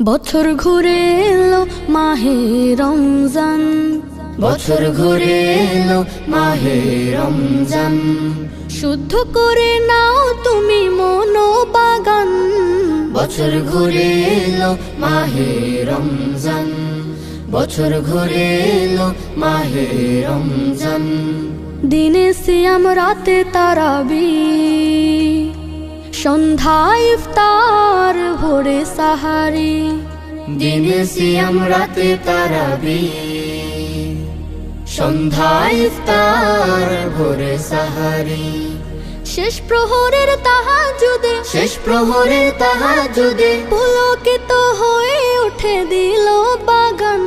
বছর ঘুরে এলো মাহে রমজান, বছর ঘুরে এলো মাহে রমজান। শুদ্ধ করে নাও তুমি মনোবাগান। বছর ঘুরে এলো মাহে রমজান, বছর ঘুরে এলো মাহে রমজান। দিনে সিয়াম রাতে তারাবি, সন্ধ্যায় ইফতার ভোরে সাহারি। দিনে সিয়াম রাতে তারাবি, সন্ধ্যায় ইফতার ভোরে সাহারি। শেষ প্রহরের তাহাজ্জুদে, শেষ প্রহরের তাহাজ্জুদে পুলকিত হয়ে উঠে দিল বাগান।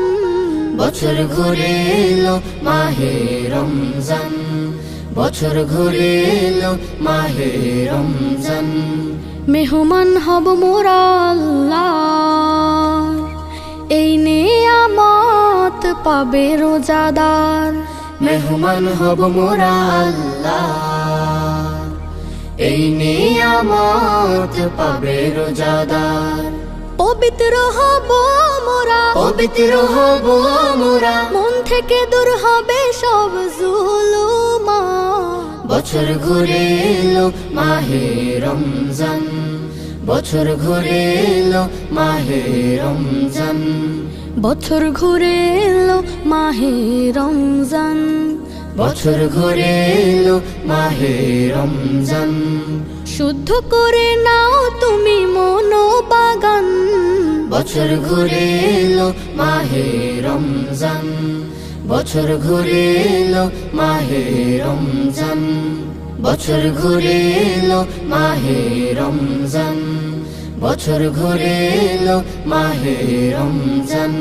বছর ঘুরে এলো মাহে রমজান, বছর ঘুরে এলো মাহে রমজান। মেহমান হব মোরা আল্লাহর, এই নেয়ামত পাবে রোজাদার। মেহমান হব মোরা আল্লাহ, এই নিয়ামত পাবে রোজাদার। পবিত্র হব মোরা, পবিত্র হব মোরা, মন থেকে দূর হবে সব জুলুমা। বছর ঘুরে এলো মাহে রমজান, বছর ঘুরে এলো মাহে রমজান। বছর ঘুরে এলো মাহে রমজান, বছর ঘুরে এলো মাহে রমজান। শুদ্ধ করে নাও তুমি মনোবাগান। বছর ঘুরে এলো মাহে রমজান, বছর ঘুরে এলো মাহে রমজান। বছর ঘুরে এলো মাহে রমজান, বছর ঘুরে এলো মাহে রমজান।